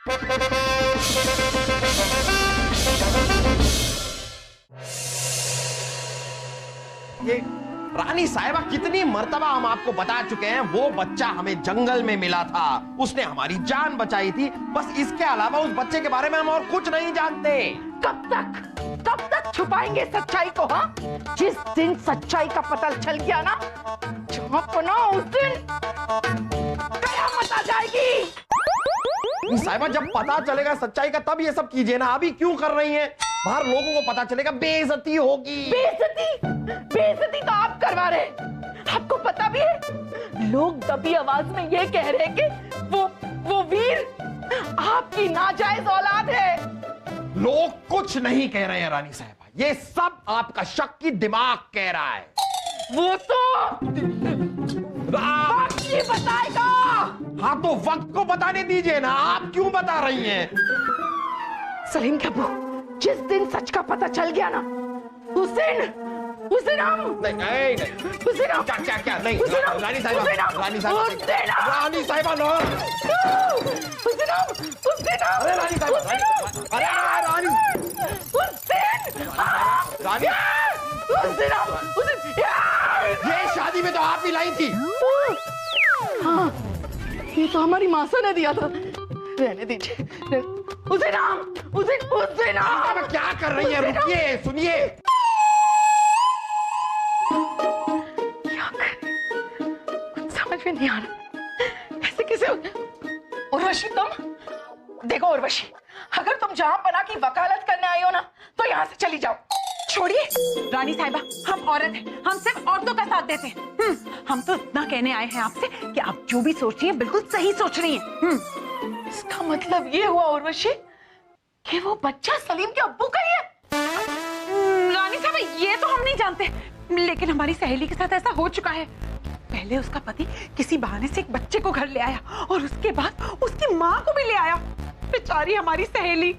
ये रानी साहिबा, कितनी मर्तबा हम आपको बता चुके हैं, वो बच्चा हमें जंगल में मिला था, उसने हमारी जान बचाई थी। बस इसके अलावा उस बच्चे के बारे में हम और कुछ नहीं जानते। कब तक छुपाएंगे सच्चाई को? हाँ, जिस दिन सच्चाई का पता चल गया ना, ना उस दिन कयामत आ जाएगी। साहिबा, जब पता चलेगा सच्चाई का तब ये सब कीजिए ना, अभी क्यों कर रही हैं? बाहर लोगों को पता चलेगा, बेइज्जती होगी। बेइज्जती तो आप करवा रहे हैं। आपको पता भी है, लोग दबी आवाज में ये कह रहे हैं कि वो वीर आपकी नाजायज औलाद है। लोग कुछ नहीं कह रहे हैं रानी साहिबा, ये सब आपका शक्की दिमाग कह रहा है। वो तो वक्त ही बताएगा। हाँ, तो वक्त को बताने दीजिए ना, आप क्यों बता रही हैं? सलीम के अब्बू, जिस दिन सच का पता चल गया ना, उस दिन हम नहीं, उस दिन हम क्या नहीं, रानी साहिबा नो, अरे रानी साहिबा, रानी साहिबा, ये शादी में तो आप ही लाई थी। हाँ, ये तो हमारी मासा ने दिया था। रहने दीजिए। उसे नाम क्या कर रही है? रुकिए, सुनिए। क्या करें? कुछ समझ में नहीं आ रहा। ऐसे कैसे? उर्वशी, तुम देखो उर्वशी, अगर तुम जहां पना की वकालत करने आई हो ना, तो यहाँ से चली जाओ। छोड़िए रानी साहिबा, हम औरत हैं, हम सिर्फ औरतों का साथ देते हैं। हम तो इतना कहने आए हैं आपसे कि आप जो भी सोच रही हैं बिल्कुल सही सोच रही हैं। इसका मतलब ये हुआ उर्वशी कि वो बच्चा सलीम के अब्बू का ही है। रानी साहिबा, ये तो हम नहीं जानते, लेकिन हमारी सहेली के साथ ऐसा हो चुका है। पहले उसका पति किसी बहाने से एक बच्चे को घर ले आया और उसके बाद उसकी माँ को भी ले आया। बेचारी हमारी सहेली।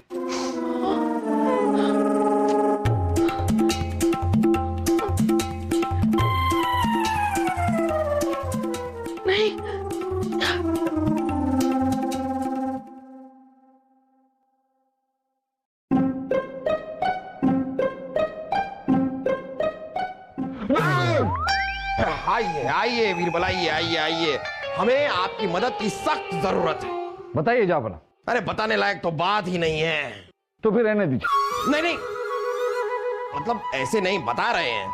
नहीं, आइए वीरबल, आइए, हमें आपकी मदद की सख्त जरूरत है। बताइए जापना। अरे बताने लायक तो बात ही नहीं है। तो फिर रहने दीजिए। नहीं, मतलब ऐसे नहीं, बता रहे हैं।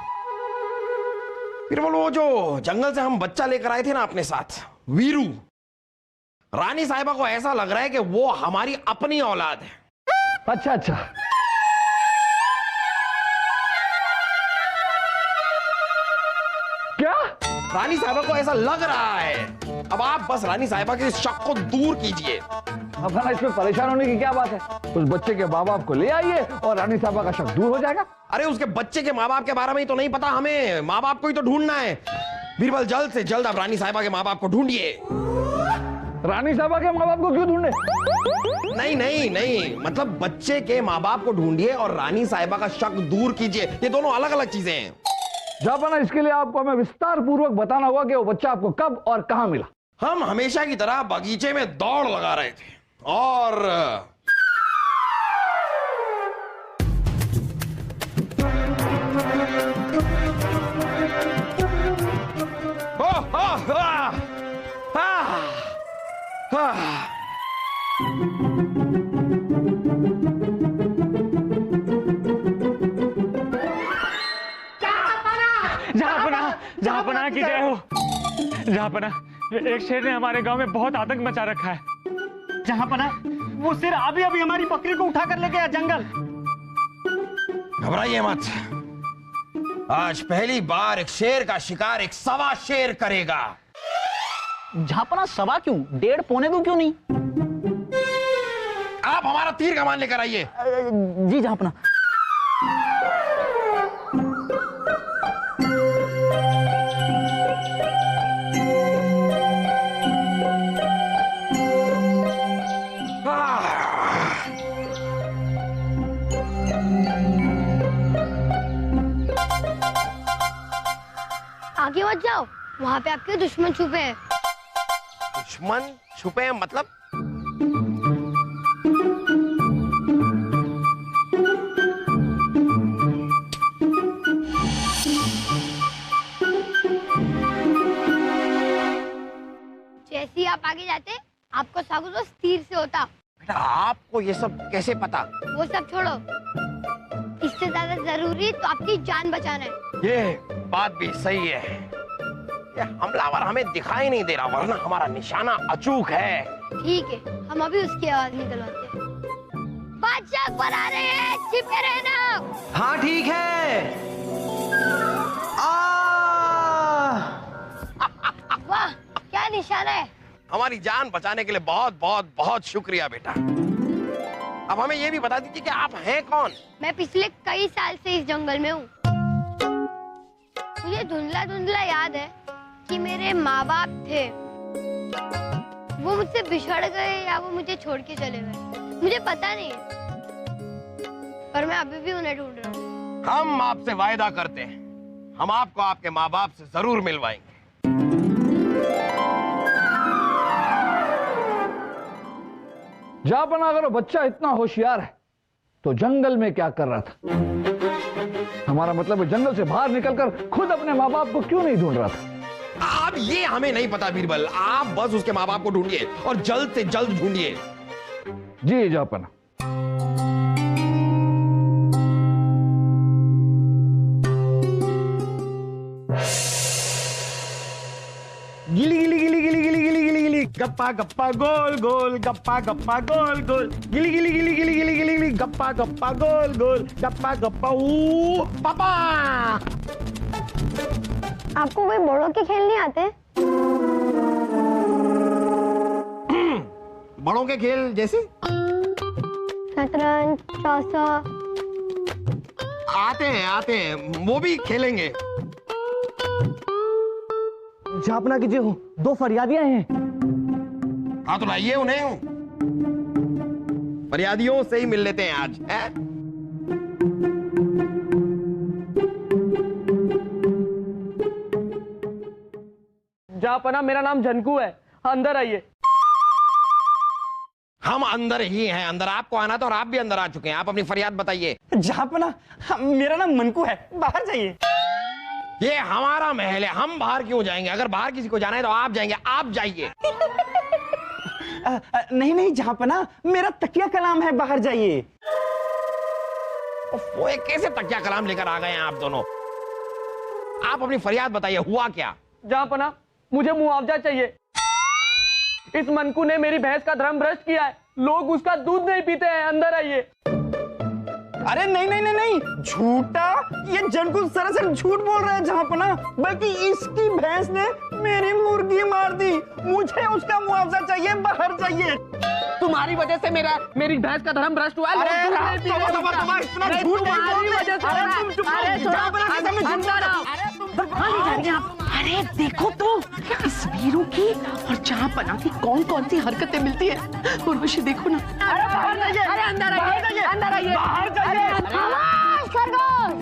वीरबल, वो जो जंगल से हम बच्चा लेकर आए थे ना अपने साथ, वीरू, रानी साहिबा को ऐसा लग रहा है कि वो हमारी अपनी औलाद है। अच्छा, क्या? रानी साहिबा को ऐसा लग रहा है। अब आप बस रानी साहिबा के इस शक को दूर कीजिए। अब ना इसमें परेशान होने की क्या बात है? उस बच्चे के माँ बाप को ले आइए और रानी साहिबा का शक दूर हो जाएगा। अरे उसके बच्चे के माँ बाप के बारे में ही तो नहीं पता हमें, माँ बाप को ही तो ढूंढना है। बीरबल, जल्द से जल्द आप रानी साहिबा के माँ बाप को ढूंढिए। रानी साहिबा के माँ बाप को क्यों ढूंढे? नहीं, मतलब बच्चे के माँ बाप को ढूंढिए और रानी साहिबा का शक दूर कीजिए। ये दोनों अलग अलग चीजें हैं। जापाना, इसके लिए आपको हमें विस्तार पूर्वक बताना होगा कि वो बच्चा आपको कब और कहां मिला। हम हमेशा की तरह बगीचे में दौड़ लगा रहे थे और जहांपना की जय हो। जहांपना, एक शेर ने हमारे गांव में बहुत आतंक मचा रखा है। जहांपना, वो शेर अभी हमारी बकरी को उठाकर ले गया जंगल। घबराइए मत, आज पहली बार एक शेर का शिकार एक सवा शेर करेगा। जहांपना, सवा क्यों? 1.5 पौने 2 क्यों नहीं? आप हमारा तीर कमान लेकर आइए। जी जहांपना। आगे मत जाओ, वहाँ पे आपके दुश्मन छुपे हैं। दुश्मन छुपे हैं मतलब? तीर से होता। बेटा आपको ये सब कैसे पता? वो सब छोड़ो, इससे ज्यादा जरूरी तो आपकी जान बचाना है। ये बात भी सही है। ये हमलावर हमें दिखाई नहीं दे रहा, वरना हमारा निशाना अचूक है। ठीक है, हम अभी उसकी आवाज निकलवाते हैं। बादशाह अकबर आ रहे हैं, छिपे रहना। हाँ ठीक है। वाह, क्या निशाना है। हमारी जान बचाने के लिए बहुत बहुत बहुत शुक्रिया बेटा। अब हमें ये भी बता दीजिए कि आप हैं कौन? मैं पिछले कई साल से इस जंगल में हूँ। मुझे धुंधला धुंधला याद है कि मेरे माँ बाप थे, वो मुझसे बिछड़ गए या वो मुझे छोड़ के चले गए, मुझे पता नहीं है, पर मैं अभी भी उन्हें ढूंढ रहा हूँ। हम आपसे वायदा करते हैं, हम आपको आपके माँ बाप से जरूर मिलवाएंगे। जापना अगर वो बच्चा इतना होशियार है तो जंगल में क्या कर रहा था? हमारा मतलब है जंगल से बाहर निकलकर खुद अपने माँ बाप को क्यों नहीं ढूंढ रहा था? अब ये हमें नहीं पता बीरबल, आप बस उसके माँ बाप को ढूंढिए और जल्द से जल्द ढूंढिए। जी जापना। गिली गिली गिली गिली गिली गिली गिली गिली गप्पा गप्पा गोल गोल गप्पा गप्पा गोल गोल गिली गिली गिली गिली गिली गिली गिली गप्पा गप्पा गोल गोल गप्पा गप्पा ऊ पापा। आपको कोई बड़ों के खेल नहीं आते? बड़ों के खेल जैसे? शतरंज, चौसा। आते हैं, वो भी खेलेंगे। जापना कीजिए, हो 2 फरियादियां हैं। हाँ तो लाइए उन्हें, फरियादियों से ही मिल लेते हैं आज, है? जापना मेरा नाम झनकू है, अंदर आइए। हम अंदर ही हैं, अंदर आपको आना था और आप भी अंदर आ चुके हैं। आप अपनी फरियाद बताइए। जापना मेरा नाम मनकू है, बाहर जाइए। ये हमारा महल है, हम बाहर क्यों जाएंगे? अगर बाहर किसी को जाना है तो आप जाएंगे, आप जाइए। नहीं नहीं जापना, मेरा तकिया कलाम है, बाहर जाइए। वो एक कैसे तकिया कलाम लेकर आ गए हैं आप दोनों? आप अपनी फरियाद बताइए, हुआ क्या? जापना मुझे मुआवजा चाहिए। इस मनकू ने मेरी भैंस का धर्म भ्रष्ट किया है, लोग उसका दूध नहीं पीते हैं, अंदर आइए। अरे नहीं नहीं नहीं नहीं, झूठा, ये जनकू सरासर झूठ बोल रहा है जापना, बल्कि इसकी भैंस ने मेरी मुर्गी मार दी, मुझे उसका मुआवजा चाहिए, बाहर जाइए। तुम्हारी वजह से मेरी भैंस का धर्म भ्रष्ट हुआ। अरे इतना झूठ अरे देखो तो इस वीरू की और जापना की कौन कौन सी हरकतें मिलती है। उर्वशी देखो ना। अरे बाहर जाइए, अरे अंदर आइए, अंदर आइए, बाहर जाइए। आवाज खरगोश।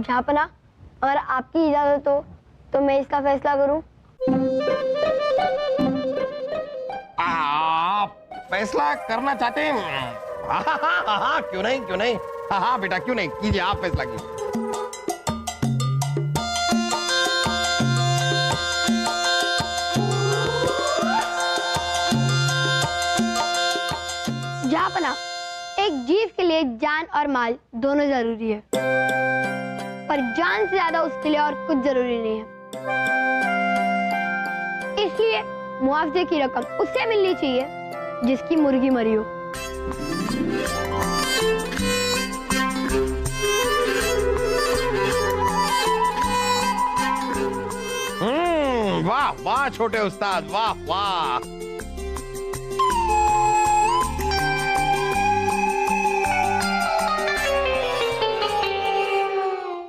जापना, अगर आपकी इजाजत हो तो मैं इसका फैसला करूं। आप फैसला करना चाहते हैं? हाँ, क्यों नहीं। हाँ बेटा, क्यों नहीं, कीजिए, आप फैसला कीजिए। जापना, एक जीव के लिए जान और माल दोनों जरूरी है, पर जान से ज्यादा उसके लिए और कुछ जरूरी नहीं है। इसलिए मुआवजे की रकम उससे मिलनी चाहिए जिसकी मुर्गी मरी हो। वाह वाह छोटे उस्ताद, वाह वाह।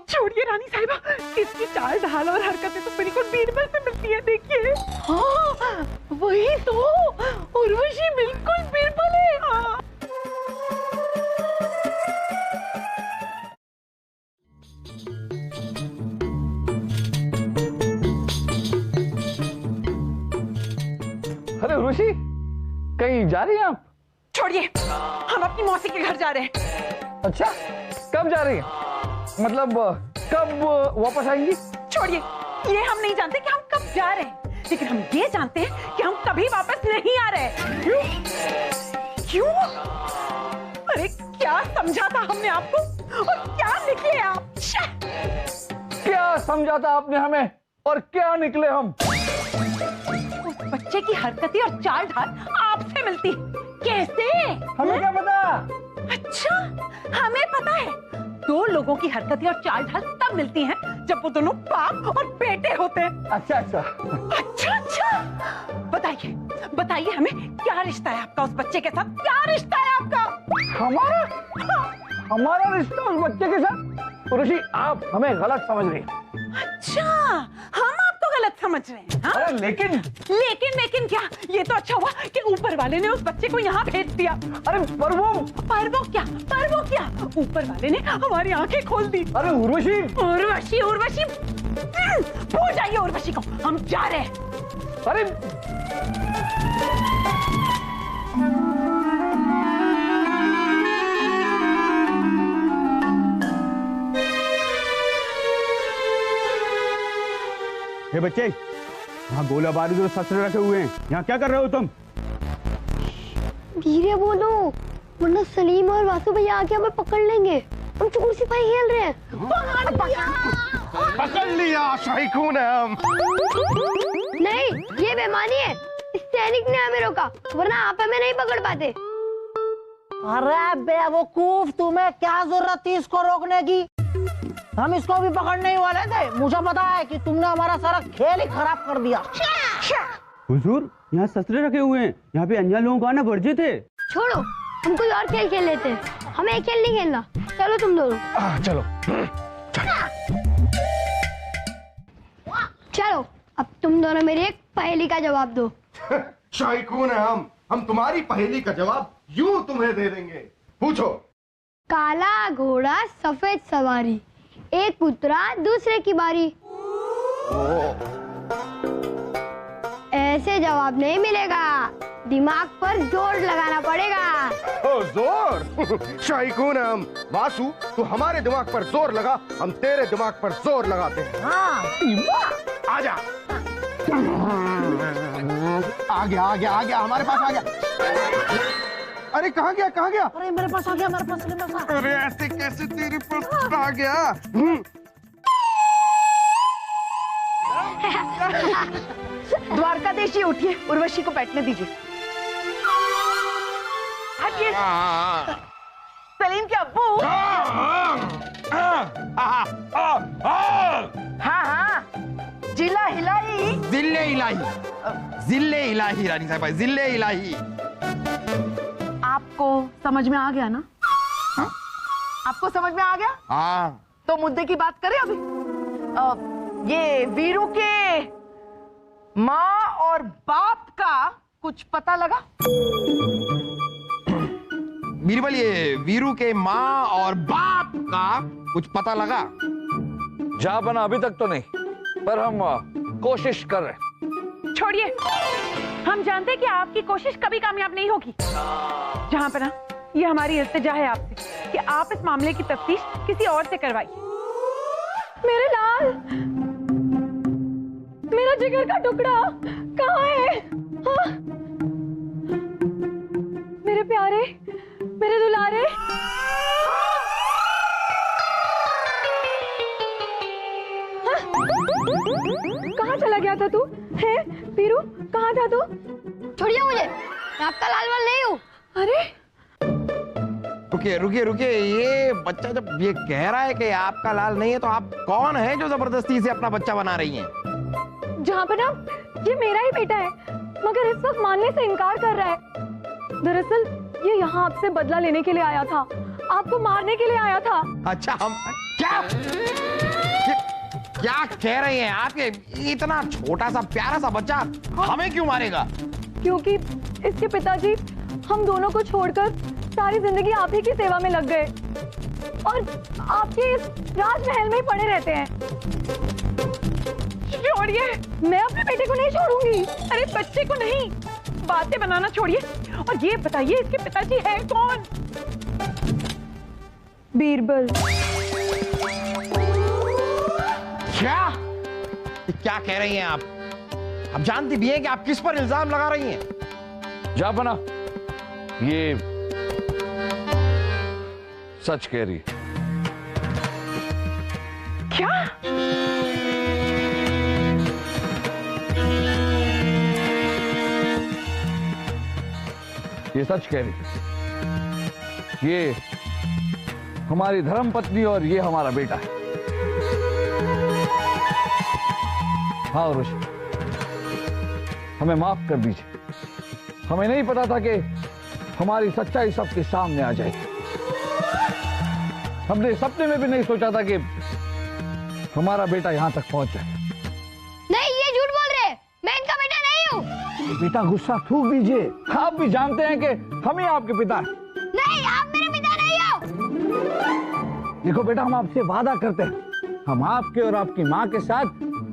छोड़िए रानी साहिबा, इसकी चाल ढाल और हरकतें तो बिल्कुल बीरबल से मिलती है, देखिए। हाँ, वही तो, उर्वशी बिल्कुल बीरबल है। हाँ। अरे उर्वशी, कहीं जा रही हैं आप? छोड़िए, हम अपनी मौसी के घर जा रहे हैं। अच्छा, कब जा रही हैं? मतलब कब वापस आएंगी? छोड़िए, ये हम नहीं जानते कि हम कब जा रहे हैं, लेकिन हम ये जानते हैं कि हम कभी वापस नहीं आ रहे। क्यों? क्यों? अरे क्या समझा था हमने आपको और क्या निकले आप? क्या समझा था आपने हमें और क्या निकले हम? उस बच्चे की हरकतें और चाल ढाल आपसे मिलती है। कैसे? हमें क्या पता? अच्छा, हमें पता है। दो लोगों की हरकतें और चाल ढाल तब मिलती हैं जब वो दोनों बाप और बेटे होते हैं। अच्छा अच्छा अच्छा, बताइए बताइए हमें, क्या रिश्ता है आपका उस बच्चे के साथ? क्या रिश्ता है आपका? हमारा रिश्ता उस बच्चे के साथ? ऋषि, आप हमें गलत समझ रही हैं। अच्छा, हम आपको गलत समझ रहे हैं? हाँ? अरे लेकिन क्या? ये तो अच्छा हुआ कि ऊपर वाले ने उस बच्चे को यहाँ भेज दिया। अरे पर वो क्या? ऊपर वाले ने हमारी आंखें खोल दी। अरे उर्वशी भूल जाइए उर्वशी को, हम जा रहे हैं। अरे हे बच्चे, यहाँ गोला बारूद और शस्त्र रखे हुए हैं, यहाँ क्या कर रहे हो तुम? धीरे बोलो वरना सलीम और वासु भैया आके हमें पकड़ लेंगे। हम चोर सिपाही खेल रहे हैं। पकड़ लिया, शाही खून है हम। नहीं, ये बेईमानी है। इस सैनिक ने हमें रोका, वरना आप हमें नहीं पकड़ पाते। अरे बेवकूफ, तुम्हें क्या जरूरत थी इसको रोकने की? हम इसको भी पकड़ने ही वाले थे। मुझे पता है कि तुमने हमारा सारा खेल ही खराब कर दिया। हुजूर, यहाँ शस्त्र रखे हुए हैं, यहाँ पे अनजान लोगों का आना वर्जित है। छोड़ो, हम कोई और खेल खेल लेते हैं। हमें एक खेल नहीं खेलना। चलो तुम दोनों। चलो चलो, अब तुम दोनों मेरी एक पहेली का जवाब दो। शाही खून है हम तुम्हारी पहेली का जवाब यूं तुम्हें दे देंगे। पूछो। काला घोड़ा सफेद सवारी, एक उतरा दूसरे की बारी। ऐसे जवाब नहीं मिलेगा, दिमाग पर जोर लगाना पड़ेगा। ओ जोर? शाही खून है हम। वासु, तू हमारे दिमाग पर जोर लगा, हम तेरे दिमाग पर जोर लगाते हैं। हाँ, आजा। आ गया हमारे पास आ गया। अरे कहाँ गया? अरे मेरे पास आ गया, मेरे पास। अरे ऐसे कैसे तेरे पास आ गया? द्वारकाधीश, उठिए, उर्वशी को बैठने दीजिए। हटिए। सलीम के अब्बू। हाँ, जिला हिलाई। जिल्ले इलाही रानी साहब, जिल्ले इलाही। आपको समझ में आ गया ना? हा? आपको समझ में आ गया? हाँ। तो मुद्दे की बात करें अभी। ये वीरू के माँ और बाप का कुछ पता लगा? बीरबल, ये वीरू के माँ और बाप का कुछ पता लगा? जहाँ बना अभी तक तो नहीं, पर हम कोशिश कर रहे हैं। छोड़िए, हम जानते हैं कि आपकी कोशिश कभी कामयाब नहीं होगी। जहाँ पर ना, ये हमारी इल्तिजा है आपसे कि आप इस मामले की तफ्तीश किसी और से करवाइए। मेरे लाल, मेरा जिगर का टुकड़ा कहाँ है? हाँ? मेरे प्यारे, मेरे दुलारे। हाँ? कहाँ चला गया था तू? है वीरू, कहाँ था तू? छोड़िए मुझे, मैं आपका लाल वाल नहीं हूँ। अरे रुकिए, ये बच्चा जब ये कह रहा है कि आपका लाल नहीं है, तो आप कौन है जो जबरदस्ती से अपना बच्चा बना रही हैं? जहाँ पर ना, ये मेरा ही बेटा है, मगर इस वक्त मानने से इनकार कर रहा है। दरअसल ये यहाँ आपसे बदला लेने के लिए आया था, आपको मारने के लिए आया था। अच्छा, हम क्या कह रहे हैं? आपके इतना छोटा सा प्यारा सा बच्चा हमें क्यों मारेगा? क्योंकि इसके पिताजी हम दोनों को छोड़कर सारी जिंदगी आप ही की सेवा में लग गए और आपके इस राजमहल में ही पड़े रहते हैं। छोड़िए, मैं अपने बेटे को नहीं छोड़ूंगी। अरे बच्चे को नहीं, बातें बनाना छोड़िए और ये बताइए इसके पिताजी है कौन? बीरबल। क्या? क्या कह रही हैं आप जानती भी हैं कि आप किस पर इल्जाम लगा रही हैं? जापना, ये सच कह रही है। क्या? ये सच कह रही है। ये हमारी धर्म पत्नी और ये हमारा बेटा है। हाँ उर्वशी, हमें माफ कर दीजिए। हमें नहीं पता था कि हमारी सच्चाई सबके सामने आ जाएगी। हमने सपने में भी नहीं सोचा था कि हमारा बेटा यहां तक पहुंच जाए। नहीं, ये झूठ बोल रहे हैं। मैं इनका बेटा नहीं हूँ। बेटा गुस्सा थूक दीजिए। आप भी जानते हैं कि हम ही आपके पिता हैं। नहीं, आप मेरे पिता नहीं हो। देखो बेटा, हम आपसे वादा करते हैं, हम आपके और आपकी माँ के साथ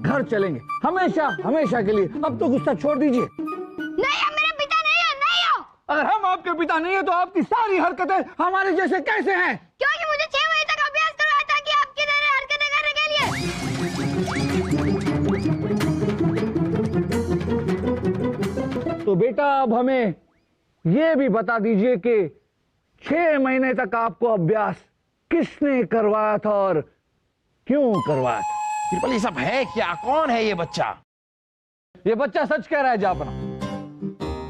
घर चलेंगे, हमेशा हमेशा के लिए। अब तो गुस्सा छोड़ दीजिए। नहीं, आप मेरे पिता नहीं हो, नहीं हो। अगर हम आपके पिता नहीं है तो आपकी सारी हरकतें हमारे जैसे कैसे हैं? क्योंकि मुझे 6 महीने तक अभ्यास करवाया था कि आपकी तरह हरकतें करने के लिए। तो बेटा अब हमें ये भी बता दीजिए कि 6 महीने तक आपको अभ्यास किसने करवाया था और क्यों करवाया था? बिरबल, ये सब है क्या? कौन है ये बच्चा? ये बच्चा सच कह रहा है जापना।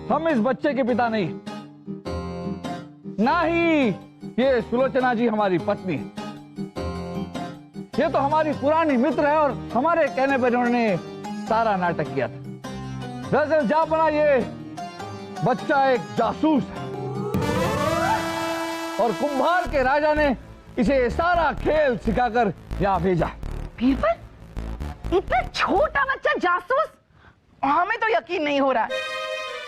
हम इस बच्चे के पिता नहीं, ना ही ये सुलोचना जी हमारी पत्नी है। ये तो हमारी पुरानी मित्र है और हमारे कहने पर इन्होंने सारा नाटक किया था। दरअसल जापना, ये बच्चा एक जासूस है और कुंभार के राजा ने इसे सारा खेल सिखाकर यहां भेजा। बीरबल, इतना छोटा बच्चा जासूस? हमें तो यकीन नहीं हो रहा है।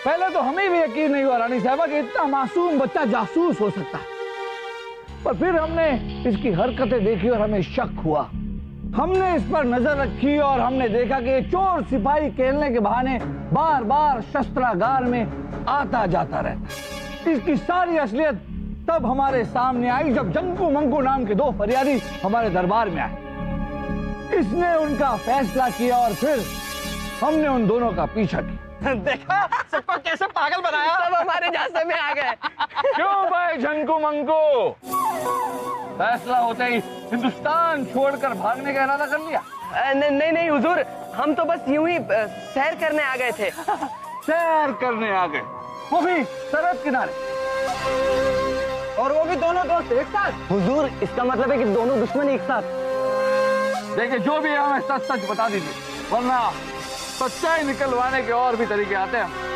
पहले तो हमें भी यकीन नहीं हुआ रानी साहबा कि इतना मासूम बच्चा जासूस हो सकता है, पर फिर हमने इसकी हरकतें देखी और हमें शक हुआ। हमने इस पर नजर रखी और हमने देखा कि चोर सिपाही खेलने के बहाने बार बार शस्त्रागार में आता जाता रहता। इसकी सारी असलियत तब हमारे सामने आई जब जंकू मंकू नाम के 2 फरियादी हमारे दरबार में आए। इसने उनका फैसला किया और फिर हमने उन दोनों का पीछा किया। देखा सबको कैसे पागल बनाया। सब हमारे झांसे में आ गए। क्यों भाई जंकू मंकू? फैसला होते ही हिंदुस्तान छोड़कर भागने का इरादा कर लिया? नहीं नहीं हुजूर, हम तो बस यूं ही सैर करने आ गए थे। सैर करने आ गए, वो भी सरहद किनारे, और वो भी दोनों दोस्त एक साथ? हुजूर, इसका मतलब है कि दोनों दुश्मन एक साथ। देखिए, जो भी है हमें सच सच बता दीजिए, वरना सच्चाई निकलवाने के और भी तरीके आते हैं।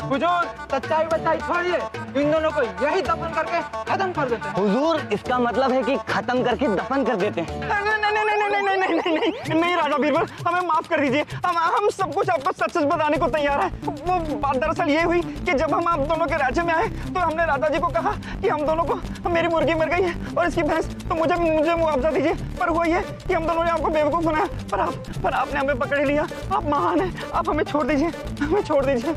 हुजूर, सच्चाई बच्चाई छोड़िए, इन दोनों को यही दफन करके खत्म कर देते हैं। हुजूर, इसका मतलब है कि खत्म करके दफन कर देते हैं। नहीं राजा बीरबल, हमें माफ कर दीजिए। हम सब कुछ आपको सच सच बताने को तैयार है। वो बात दरअसल ये हुई कि जब हम आप दोनों के राज्य में आए तो हमने राजा जी को कहा कि हम दोनों को, मेरी मुर्गी मर गई है और इसकी भैंस, तो मुझे मुआवजा दीजिए। पर हुआ ये कि हम दोनों ने आपको बेवकूफ बनाया, पर आपने हमें पकड़ लिया। आप महान हैं, आप हमें छोड़ दीजिए, हमें छोड़ दीजिए।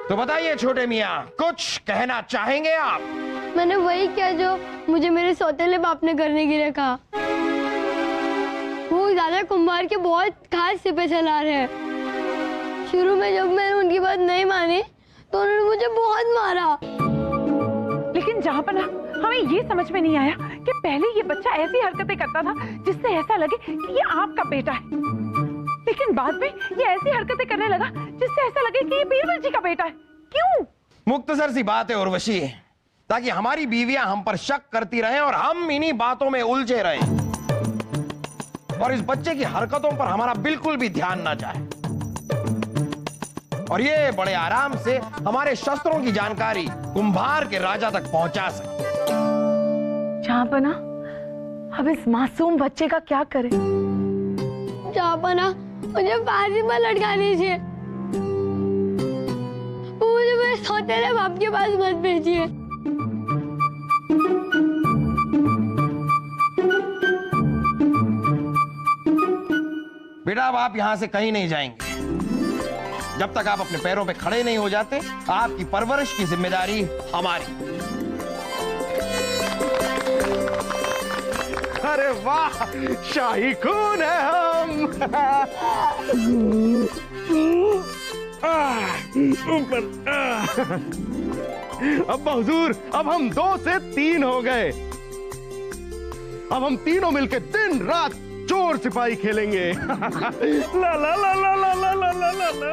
तो बताइए छोटे मियाँ, कुछ कहना चाहेंगे आप? मैंने वही किया जो मुझे मेरे सौतेले बाप ने करने के लिए कहा। वो दादा कुंभार के बहुत खास सिपे सलार है। शुरू में जब मैंने उनकी बात नहीं मानी तो उन्होंने मुझे बहुत मारा। लेकिन जहाँपना, हमें ये समझ में नहीं आया कि पहले ये बच्चा ऐसी हरकतें करता था जिससे ऐसा लगे कि ये आपका बेटा है, लेकिन बाद में ये ऐसी हरकतें करने लगा जिससे ऐसा लगे कि ये बीरबल जी का बेटा है। क्यों? मुख्तसर सी बात है उर्वशी, ताकि हमारी बीवियां हम पर शक करती रहें और हम इन्हीं बातों में उलझे रहें और इस बच्चे की हरकतों पर हमारा बिल्कुल भी ध्यान ना जाए और ये बड़े आराम से हमारे शस्त्रों की जानकारी कुंभार के राजा तक पहुंचा सके। जहाँपना, अब इस मासूम बच्चे का क्या करें? जहाँपना, मुझे फांसी पर लटका दीजिए। मुझे मेरे सौतेले बाप के पास मत भेजिए। बेटा, अब आप यहां से कहीं नहीं जाएंगे जब तक आप अपने पैरों पे खड़े नहीं हो जाते। आपकी परवरिश की जिम्मेदारी हमारी। अरे वाह, शाही खून है हम। अब हुजूर, अब हम 2 से 3 हो गए। अब हम तीनों मिलकर दिन रात चोर सिपाही खेलेंगे। ला ला ला ला ला ला ला ला ला ला।